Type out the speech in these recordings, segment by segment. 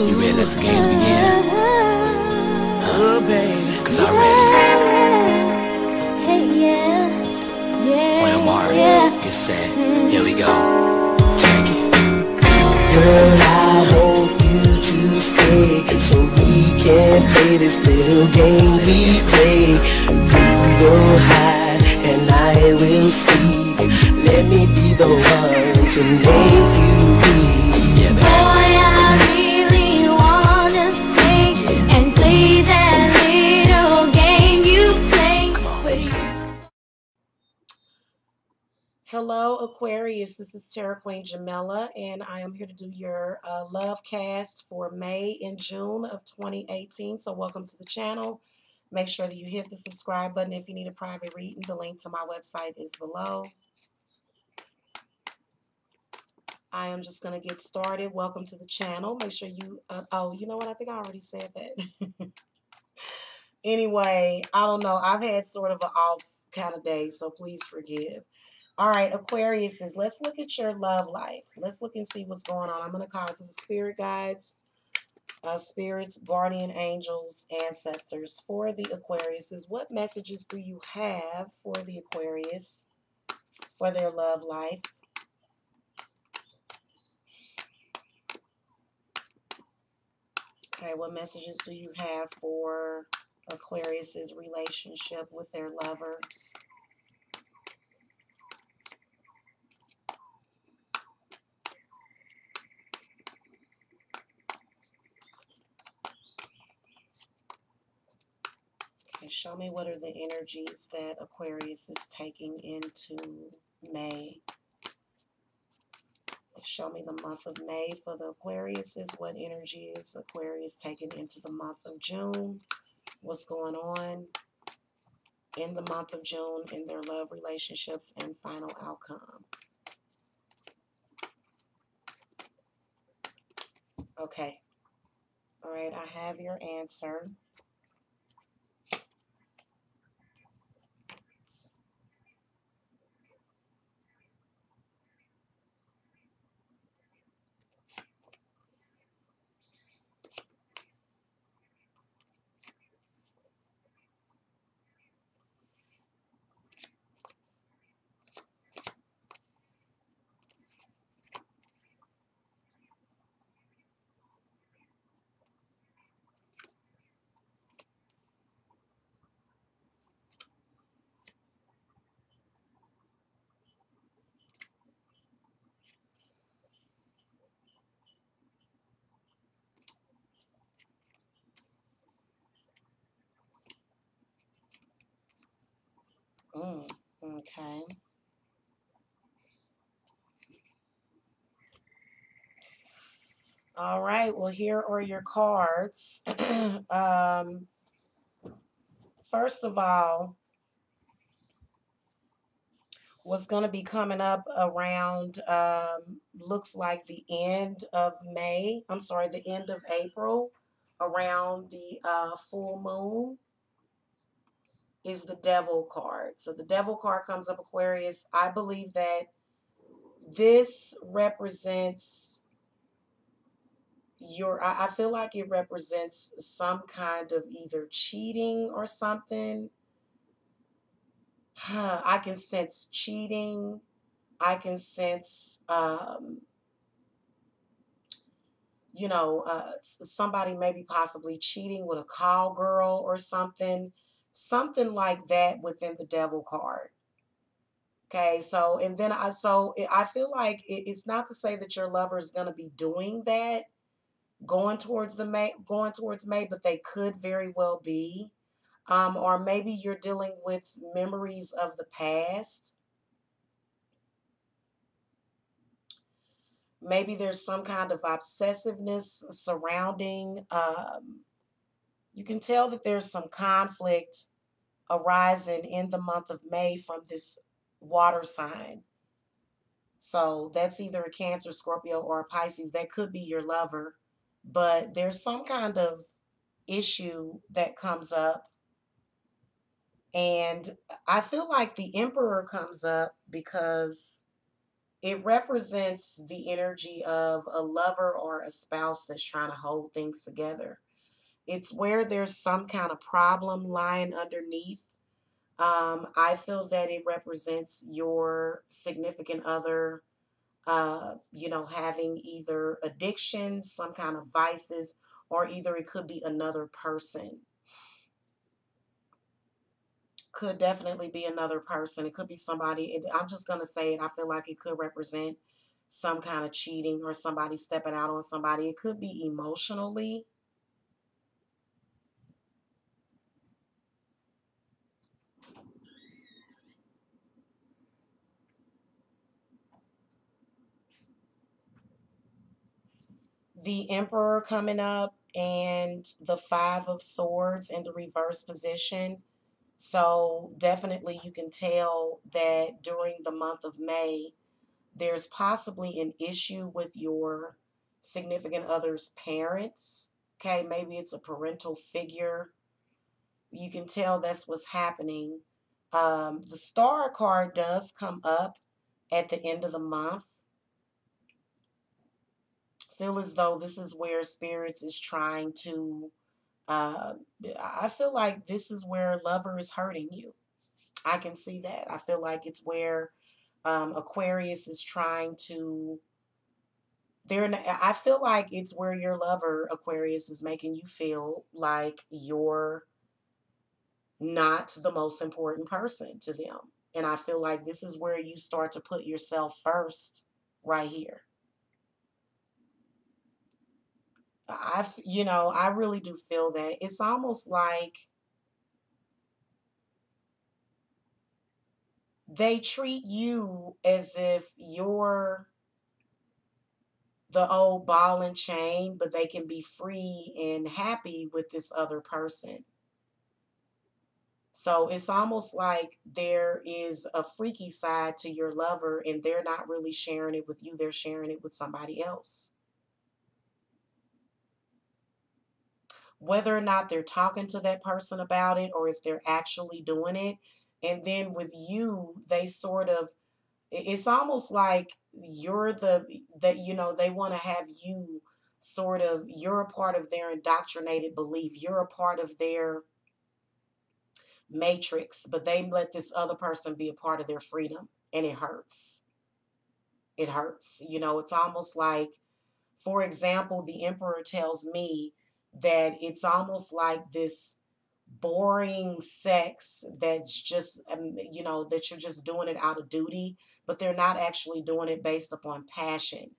You ready to let the games begin? Oh, baby, cause I'm ready. When Mark gets set, here we go. Check it. Girl, I want you to stay so we can play this little game we play. You go hide and I will sleep. Let me be the one to make you breathe. Yeah, baby. Boy, I really wanna stay and play that little game you play. But you... Hello, Aquarius. This is Terra Queen Jamila, and I am here to do your love cast for May and June of 2018. So welcome to the channel. Make sure that you hit the subscribe button if you need a private reading. The link to my website is below. I am just going to get started. Welcome to the channel. Make sure you, oh, you know what? I think I already said that. Anyway, I don't know. I've had sort of an off kind of day, so please forgive. All right, Aquariuses, let's look at your love life. Let's look and see what's going on. I'm going to call to the spirit guides, spirits, guardian angels, ancestors for the Aquariuses. What messages do you have for the Aquarius for their love life? Okay, what messages do you have for Aquarius's relationship with their lovers? Okay, show me what are the energies that Aquarius is taking into May. Show me the month of May for the Aquariuses. What energy is Aquarius taking into the month of June? What's going on in the month of June in their love relationships and final outcome? Okay. All right, I have your answer. Okay. All right. Well, here are your cards. First of all, what's going to be coming up around, looks like the end of May. I'm sorry, the end of April, around the full moon, is the Devil card. So the Devil card comes up, Aquarius. I believe that this represents I feel like it represents some kind of either cheating or something. I can sense cheating. I can sense, somebody maybe possibly cheating with a cowgirl or something. Something like that within the Devil card. Okay, so, and then I feel like it's not to say that your lover is going to be doing that, going towards May, but they could very well be. Or maybe you're dealing with memories of the past. Maybe there's some kind of obsessiveness surrounding. You can tell that there's some conflict arising in the month of May from this water sign. So that's either a Cancer, Scorpio, or a Pisces. That could be your lover. But there's some kind of issue that comes up. And I feel like the Emperor comes up because it represents the energy of a lover or a spouse that's trying to hold things together. It's where there's some kind of problem lying underneath. I feel that it represents your significant other, having either addictions, some kind of vices, or either it could be another person. Could definitely be another person. It could be somebody. I'm just going to say it. I feel like it could represent some kind of cheating or somebody stepping out on somebody. It could be emotionally. The Emperor coming up and the Five of Swords in the reverse position. So definitely you can tell that during the month of May, there's possibly an issue with your significant other's parents. Okay, maybe it's a parental figure. You can tell that's what's happening. The Star card does come up at the end of the month. Feel as though this is where spirits is trying to uh, I feel like this is where lover is hurting you. I can see that. I feel like it's where Aquarius is trying to. I feel like it's where your lover Aquarius is making you feel like you're not the most important person to them, and I feel like this is where you start to put yourself first, right here. I really do feel that it's almost like they treat you as if you're the old ball and chain, but they can be free and happy with this other person. So it's almost like there is a freaky side to your lover and they're not really sharing it with you, they're sharing it with somebody else. Whether or not they're talking to that person about it or if they're actually doing it. And then with you, they sort of, it's almost like you're they want to have you sort of, you're a part of their indoctrinated belief. You're a part of their matrix, but they let this other person be a part of their freedom. And it hurts. It hurts. It's almost like, for example, the Emperor tells me that it's almost like this boring sex that's just, that you're just doing it out of duty, but they're not actually doing it based upon passion.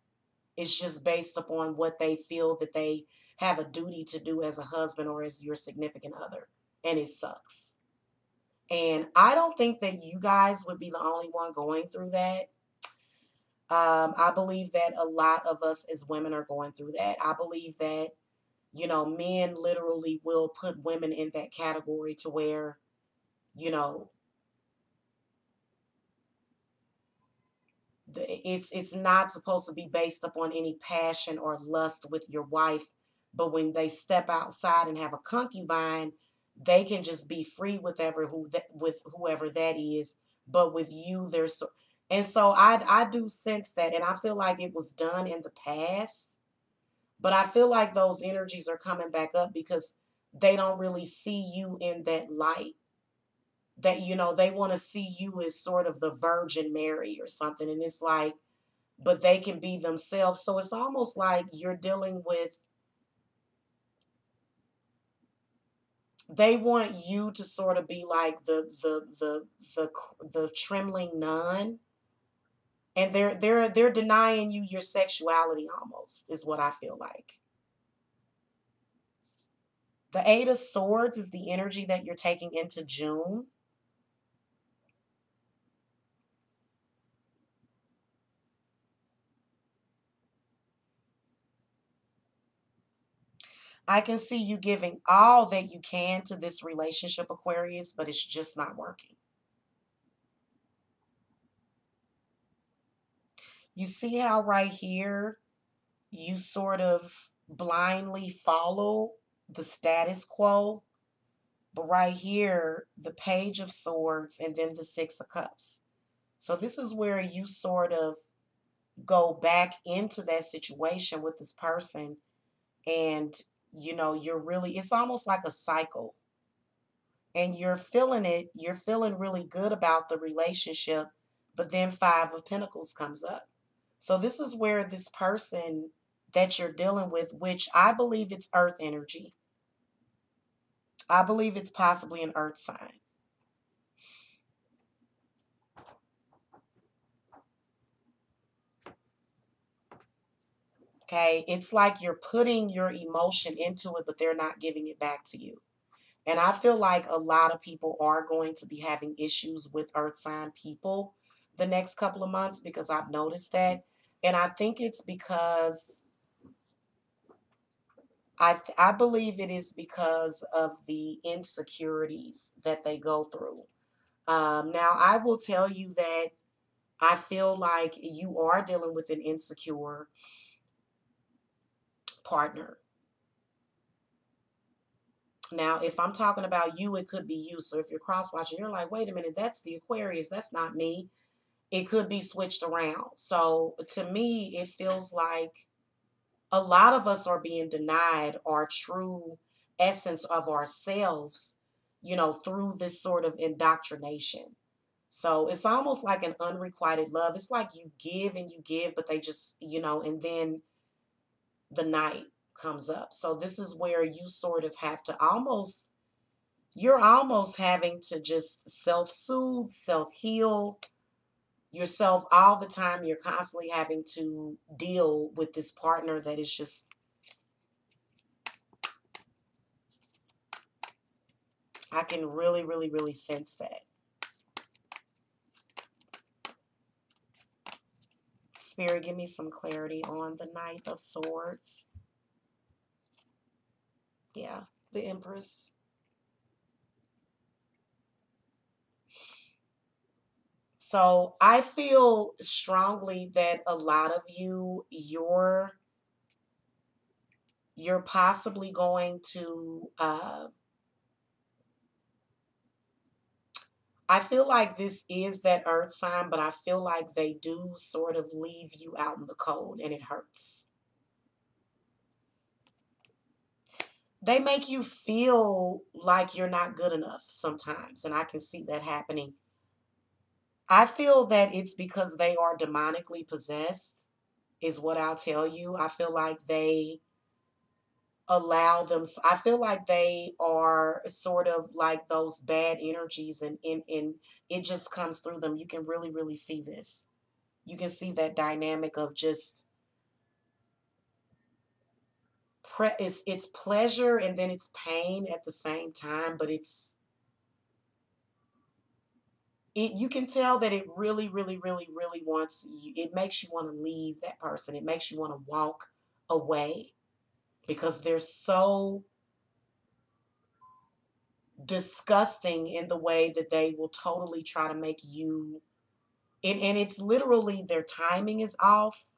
It's just based upon what they feel that they have a duty to do as a husband or as your significant other. And it sucks. And I don't think that you guys would be the only one going through that. I believe that a lot of us as women are going through that. I believe that, men literally will put women in that category to where, you know, it's not supposed to be based upon any passion or lust with your wife, but when they step outside and have a concubine, they can just be free with with whoever that is. But with you, and so I do sense that, and I feel like it was done in the past, but I feel like those energies are coming back up because they don't really see you in that light. That they want to see you as sort of the Virgin Mary or something, and it's like, but they can be themselves. So it's almost like you're dealing with, they want you to sort of be like the trembling nun, and they're denying you your sexuality almost, is what I feel like. The Eight of Swords is the energy that you're taking into June. I can see you giving all that you can to this relationship, Aquarius, but it's just not working. You see how right here you sort of blindly follow the status quo, but right here, the Page of Swords and then the Six of Cups. So this is where you sort of go back into that situation with this person, and you're really, it's almost like a cycle, and you're feeling really good about the relationship, but then Five of Pentacles comes up. So this is where this person that you're dealing with, which I believe it's earth energy, I believe it's possibly an earth sign. Okay, it's like you're putting your emotion into it, but they're not giving it back to you. And I feel like a lot of people are going to be having issues with earth sign people the next couple of months, because I've noticed that. And I think it's because I believe it is because of the insecurities that they go through. Now, I will tell you that I feel like you are dealing with an insecure partner. Now, if I'm talking about you, it could be you. So if you're cross watching, you're like, wait a minute, that's the Aquarius. That's not me. It could be switched around. So to me, it feels like a lot of us are being denied our true essence of ourselves, through this sort of indoctrination. So it's almost like an unrequited love. It's like you give and you give, but they just, and then the night comes up. So this is where you sort of have to you're almost having to just self-soothe, self-heal yourself all the time. You're constantly having to deal with this partner that is just, I can really, really, really sense that. Spirit, give me some clarity on the Knight of Swords. Yeah, the Empress. So I feel strongly that a lot of you're possibly going to I feel like this is that earth sign, but I feel like they do sort of leave you out in the cold, and it hurts. They make you feel like you're not good enough sometimes, and I can see that happening. I feel that it's because they are demonically possessed, is what I'll tell you. I feel like they I feel like they are sort of like those bad energies, and it just comes through them. You can really, really see this. You can see that dynamic of just it's pleasure and then it's pain at the same time, but you can tell that it really, really, really, really wants you. It makes you want to leave that person. It makes you want to walk away because they're so disgusting in the way that they will totally try to make you, and it's literally their timing is off.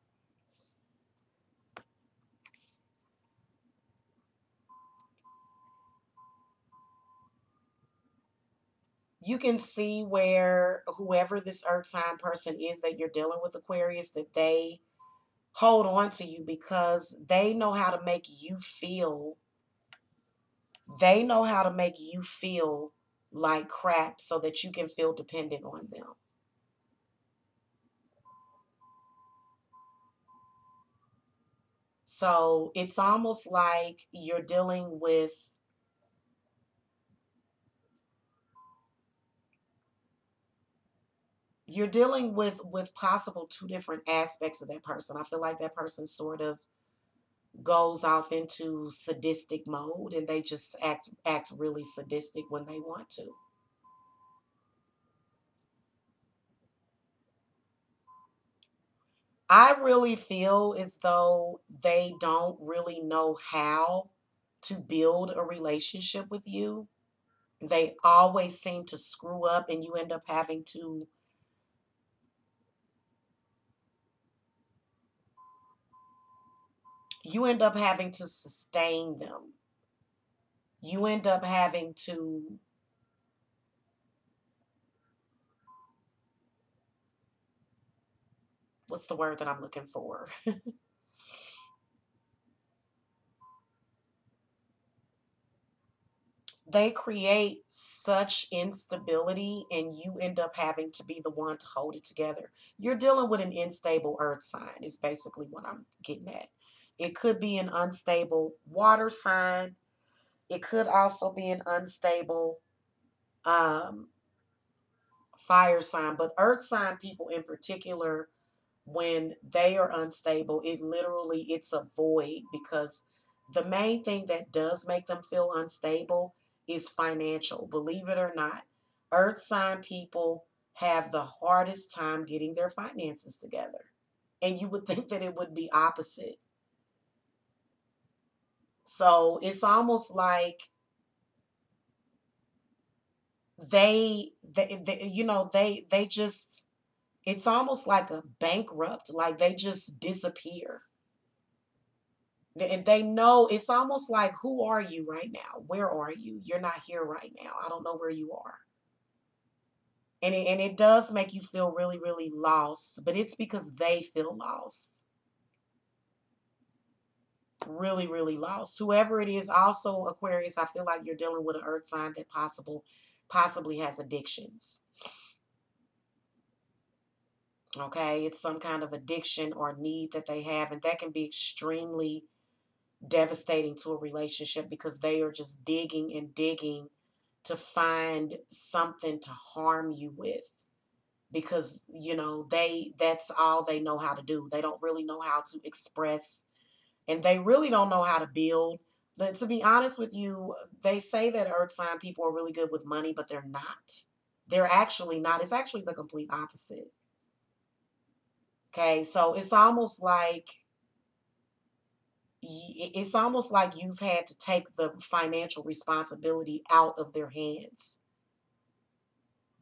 You can see where whoever this earth sign person is that you're dealing with, Aquarius, that they hold on to you because they know how to make you feel. They know how to make you feel like crap so that you can feel dependent on them. So it's almost like you're dealing with possible two different aspects of that person. I feel like that person sort of goes off into sadistic mode, and they just act really sadistic when they want to. I really feel as though they don't really know how to build a relationship with you. They always seem to screw up, and you end up having to sustain them. You end up having to what's the word that I'm looking for? They create such instability and you end up having to be the one to hold it together. You're dealing with an unstable earth sign, is basically what I'm getting at. It could be an unstable water sign. It could also be an unstable um, fire sign. But earth sign people in particular, when they are unstable, it's a void, because the main thing that does make them feel unstable is financial. Believe it or not, earth sign people have the hardest time getting their finances together. And you would think that it would be opposite. So it's almost like they just, it's almost like a bankrupt, like they just disappear. And they know, it's almost like, who are you right now? Where are you? You're not here right now. I don't know where you are. And it does make you feel really, really lost, but it's because they feel lost. Really, really lost. Whoever it is, also Aquarius, I feel like you're dealing with an earth sign that possibly has addictions. Okay, it's some kind of addiction or need that they have, and that can be extremely devastating to a relationship, because they are just digging and digging to find something to harm you with, because that's all they know how to do. They don't really know how to express, and they really don't know how to build. But to be honest with you, they say that earth sign people are really good with money, but they're not. They're actually not. It's actually the complete opposite. Okay, so it's almost like you've had to take the financial responsibility out of their hands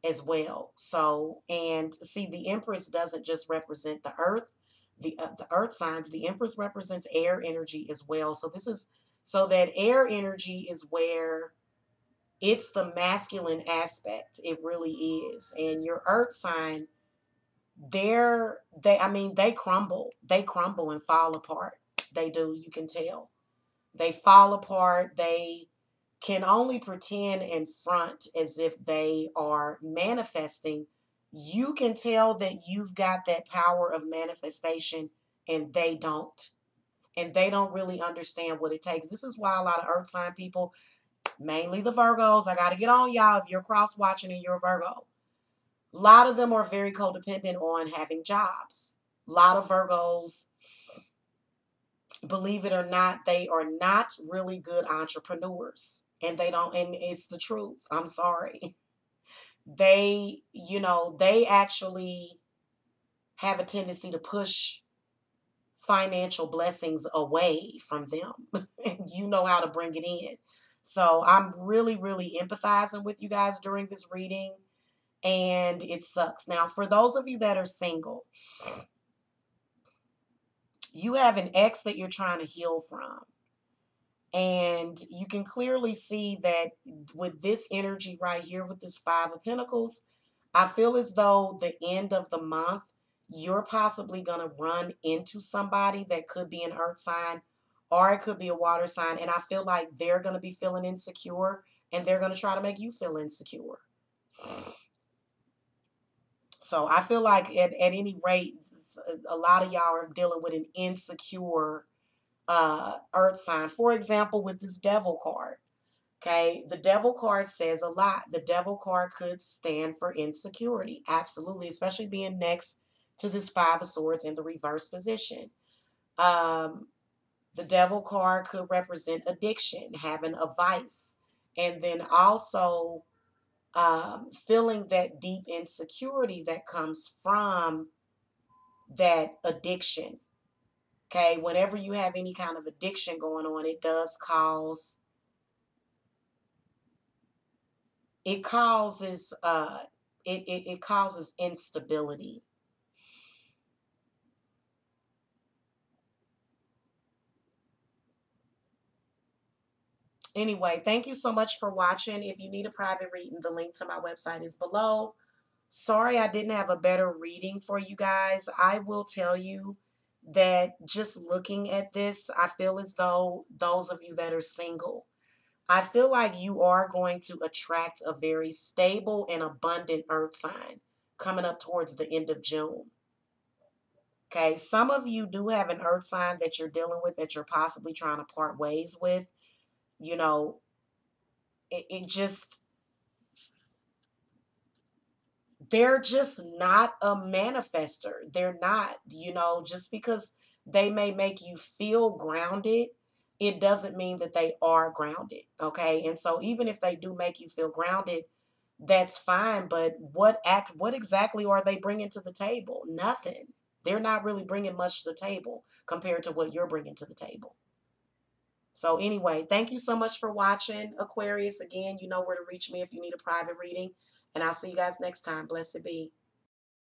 as well. So, and see, the Empress doesn't just represent the earth, the earth signs. The Empress represents air energy as well. So that air energy is where it's the masculine aspect. It really is. And your earth sign, I mean, they crumble and fall apart. They do. You can tell. They fall apart. They can only pretend and front as if they are manifesting. You can tell that you've got that power of manifestation, and they don't. And they don't really understand what it takes. This is why a lot of earth sign people, mainly the Virgos, I got to get on y'all if you're cross watching and you're a Virgo. A lot of them are very codependent on having jobs. A lot of Virgos, believe it or not, they are not really good entrepreneurs. And they don't, and it's the truth. I'm sorry. They actually have a tendency to push financial blessings away from them. And you know how to bring it in. So I'm really, really empathizing with you guys during this reading. And it sucks. Now, for those of you that are single, you have an ex that you're trying to heal from. And you can clearly see that with this energy right here, with this Five of Pentacles, I feel as though the end of the month, you're possibly going to run into somebody that could be an earth sign, or it could be a water sign. And I feel like they're going to be feeling insecure, and they're going to try to make you feel insecure. So I feel like at any rate, a lot of y'all are dealing with an insecure earth sign. For example, with this devil card. Okay, the devil card says a lot. The devil card could stand for insecurity. Absolutely, especially being next to this Five of Swords in the reverse position. Um, the devil card could represent addiction, having a vice, and then also feeling that deep insecurity that comes from that addiction. Okay, whenever you have any kind of addiction going on, it causes it causes instability. Anyway, thank you so much for watching. If you need a private reading, the link to my website is below. Sorry I didn't have a better reading for you guys. I will tell you that just looking at this, I feel as though those of you that are single, I feel like you are going to attract a very stable and abundant earth sign coming up towards the end of June. Okay, some of you do have an earth sign that you're dealing with that you're possibly trying to part ways with. You know, it just, they're just not a manifester. They're not, just because they may make you feel grounded, it doesn't mean that they are grounded. Okay. And so even if they do make you feel grounded, that's fine. But what exactly are they bringing to the table? Nothing. They're not really bringing much to the table compared to what you're bringing to the table. So anyway, thank you so much for watching, Aquarius. Again, you know where to reach me if you need a private reading. And I'll see you guys next time. Blessed be.